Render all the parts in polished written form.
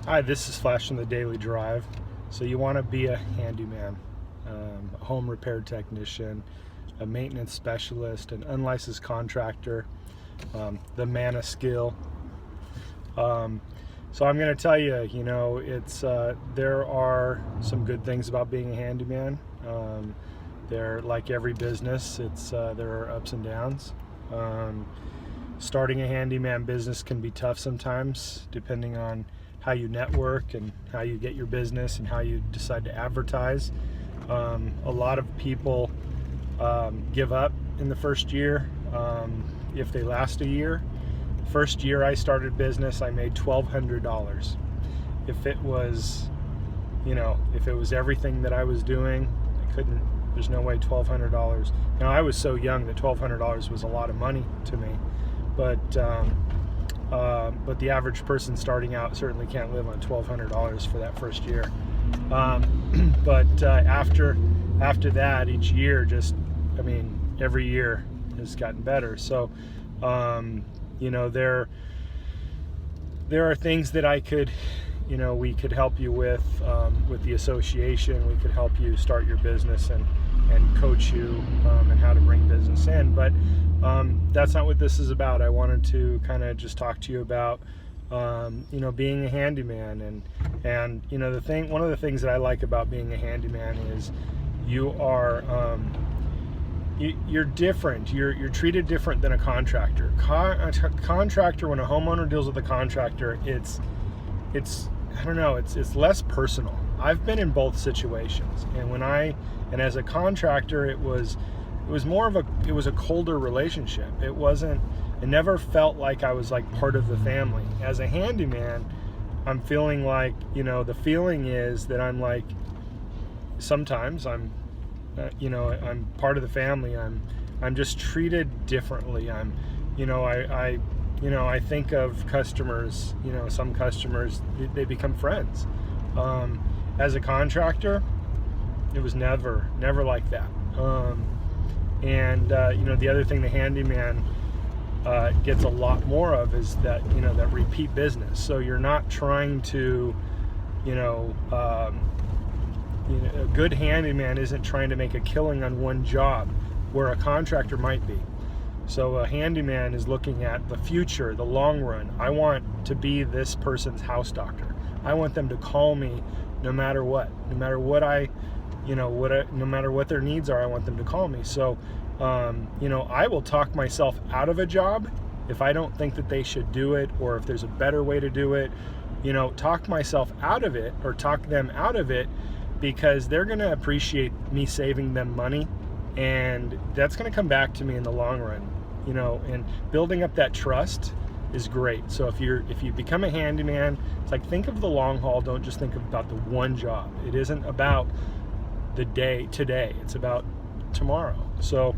Hi, this is Flash from the Daily Drive. So you want to be a handyman, a home repair technician, a maintenance specialist, an unlicensed contractor, the man of skill. So I'm going to tell you, it's there are some good things about being a handyman. They're like every business. There are ups and downs. Starting a handyman business can be tough sometimes, depending on how you network and how you get your business and how you decide to advertise. A lot of people give up in the first year if they last a year. First year I started business, I made $1,200. If it was, if it was everything that I was doing, there's no way $1,200. Now, I was so young that $1,200 was a lot of money to me, but the average person starting out certainly can't live on $1,200 for that first year. But after that, each year every year has gotten better. So, there are things that we could help you with the association. We could help you start your business and coach you and how to bring business in. But that's not what this is about. I wanted to kind of just talk to you about being a handyman, and one of the things that I like about being a handyman is you're different. You're treated different than a contractor. Contractor, when a homeowner deals with a contractor, it's less personal. I've been in both situations, and as a contractor, it was a colder relationship. It never felt like I was like part of the family. As a handyman, I'm feeling like, the feeling is that I'm like, sometimes I'm part of the family. I'm just treated differently. I think of customers, some customers, they become friends. As a contractor, it was never like that. The other thing the handyman gets a lot more of is that, that repeat business. So you're not trying to, a good handyman isn't trying to make a killing on one job, where a contractor might be. So a handyman is looking at the future, the long run. I want to be this person's house doctor. I want them to call me no matter what. No matter what no matter what their needs are, I want them to call me. So, I will talk myself out of a job if I don't think that they should do it, or if there's a better way to do it. Talk myself out of it, or talk them out of it, because they're going to appreciate me saving them money, and that's going to come back to me in the long run. And building up that trust is great. So if you become a handyman, it's like, think of the long haul. Don't just think about the one job. It isn't about the day today. It's about tomorrow. So,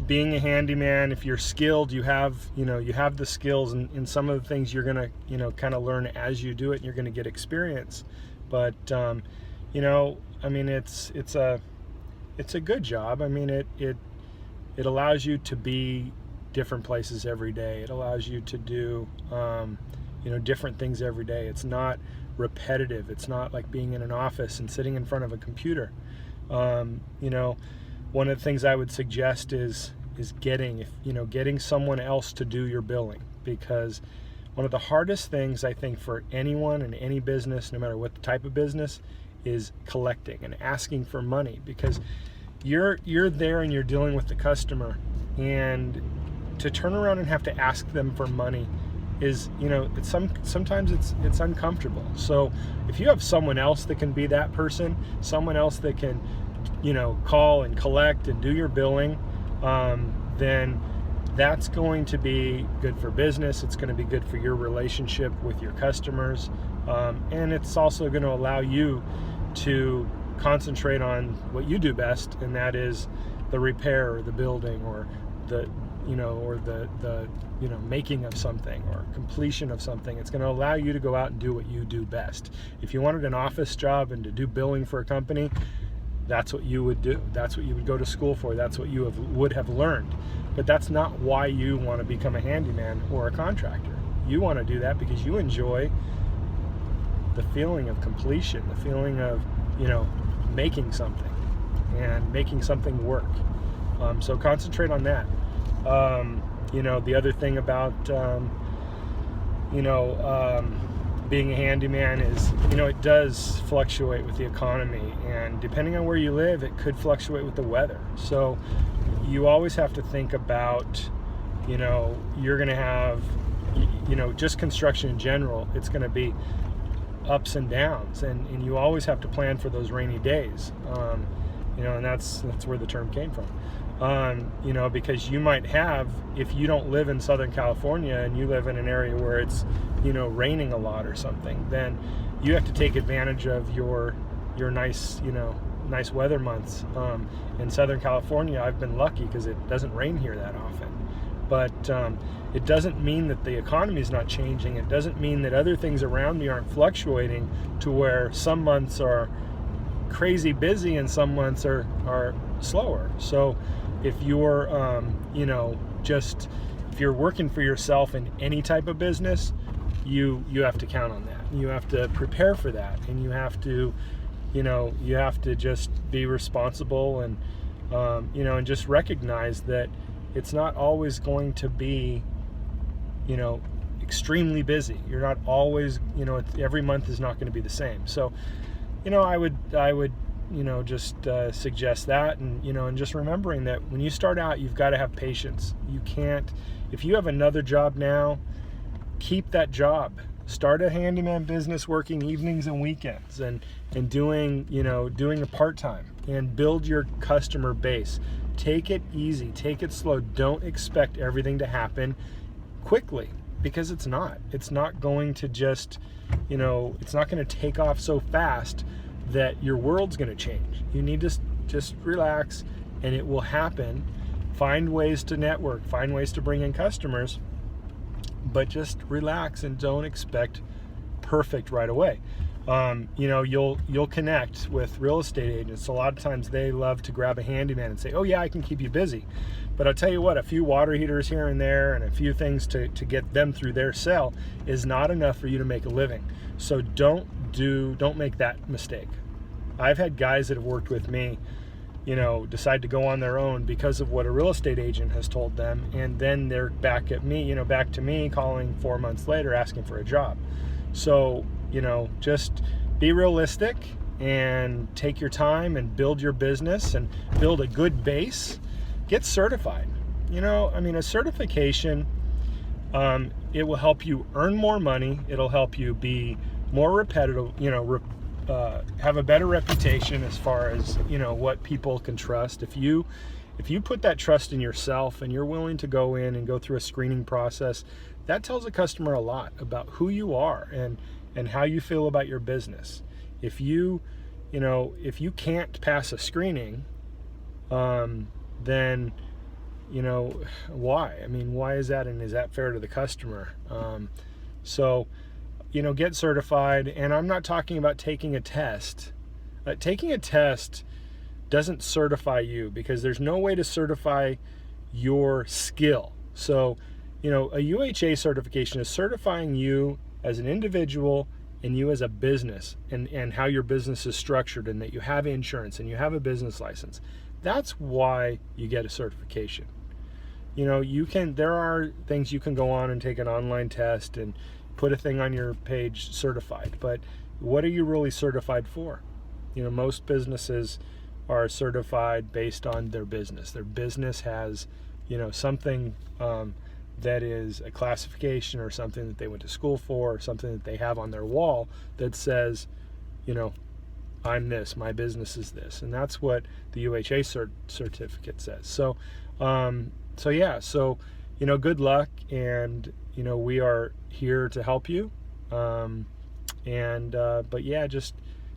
being a handyman, if you're skilled, you have the skills, and some of the things you're gonna, kind of learn as you do it, and you're gonna get experience. But, it's a good job. It allows you to be different places every day. It allows you to do, different things every day. It's not repetitive. It's not like being in an office and sitting in front of a computer. One of the things I would suggest is getting someone else to do your billing, because one of the hardest things, I think, for anyone in any business, no matter what the type of business, is collecting and asking for money, because you're there and you're dealing with the customer, and to turn around and have to ask them for money is, sometimes it's uncomfortable. So if you have someone else that can be that person, someone else that can, call and collect and do your billing, then that's going to be good for business. It's going to be good for your relationship with your customers, and it's also going to allow you to concentrate on what you do best, and that is the repair or the building, or the making of something, or completion of something. It's going to allow you to go out and do what you do best. If you wanted an office job and to do billing for a company, that's what you would do. That's what you would go to school for. That's what you would have learned. But that's not why you want to become a handyman or a contractor. You want to do that because you enjoy the feeling of completion, the feeling of, making something and making something work. So concentrate on that. The other thing about, being a handyman is, it does fluctuate with the economy, and depending on where you live, it could fluctuate with the weather. So you always have to think about, you're going to have, just construction in general, it's going to be ups and downs, and you always have to plan for those rainy days. And that's where the term came from. Because you might have, if you don't live in Southern California and you live in an area where it's, raining a lot or something, then you have to take advantage of your nice, nice weather months. In Southern California, I've been lucky because it doesn't rain here that often. But it doesn't mean that the economy is not changing. It doesn't mean that other things around me aren't fluctuating to where some months are crazy busy and some months are slower. So if you're, if you're working for yourself in any type of business, you have to count on that. You have to prepare for that, and you have to, just be responsible and, and just recognize that it's not always going to be, extremely busy. You're not always, every month is not going to be the same. So, I would, just suggest that, and, and just remembering that when you start out, you've got to have patience. You can't, if you have another job now, keep that job. Start a handyman business working evenings and weekends and doing a part-time, and build your customer base. Take it easy, take it slow. Don't expect everything to happen quickly, because it's not going to just, it's not going to take off so fast that your world's going to change. You need to just relax, and it will happen. Find ways to network, find ways to bring in customers, but just relax and don't expect perfect right away. You'll connect with real estate agents. A lot of times they love to grab a handyman and say, oh yeah, I can keep you busy. But I'll tell you what, a few water heaters here and there and a few things to get them through their sale is not enough for you to make a living. So don't make that mistake. I've had guys that have worked with me, decide to go on their own because of what a real estate agent has told them, and then they're back to me calling 4 months later asking for a job. So, just be realistic and take your time and build your business and build a good base. Get certified. A certification, it will help you earn more money. It'll help you be more repetitive, have a better reputation as far as, what people can trust. If you put that trust in yourself and you're willing to go in and go through a screening process, that tells a customer a lot about who you are and how you feel about your business. If you can't pass a screening, then, why? Why is that, and is that fair to the customer? So, get certified. And I'm not talking about taking a test. Taking a test doesn't certify you, because there's no way to certify your skill. So, a UHA certification is certifying you as an individual and you as a business, and how your business is structured, and that you have insurance and you have a business license. That's why you get a certification. There are things you can go on and take an online test and put a thing on your page, certified, but what are you really certified for? Most businesses are certified based on their business. Their business has, something that is a classification, or something that they went to school for, or something that they have on their wall that says, I'm this, my business is this. And that's what the UHA certificate says. So, good luck, and, we are here to help you. Just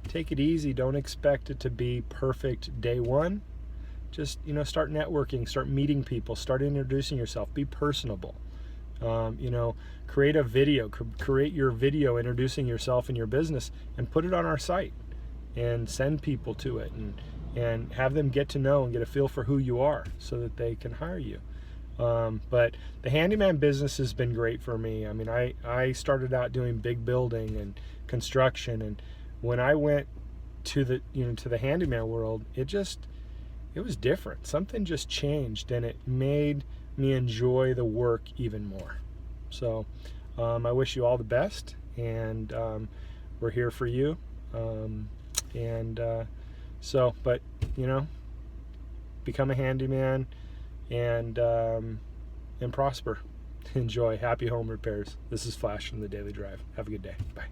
take it easy. Don't expect it to be perfect day one. Just, start networking, start meeting people, start introducing yourself, be personable. Create a video, create your video introducing yourself and your business, and put it on our site, and send people to it, and have them get to know and get a feel for who you are, so that they can hire you. But the handyman business has been great for me. I mean, I started out doing big building and construction, and when I went to the to the handyman world, it was different. Something just changed, and it made me enjoy the work even more. So I wish you all the best, and we're here for you. But become a handyman and prosper. Enjoy. Happy home repairs. This is Flash from the Daily Drive. Have a good day. Bye.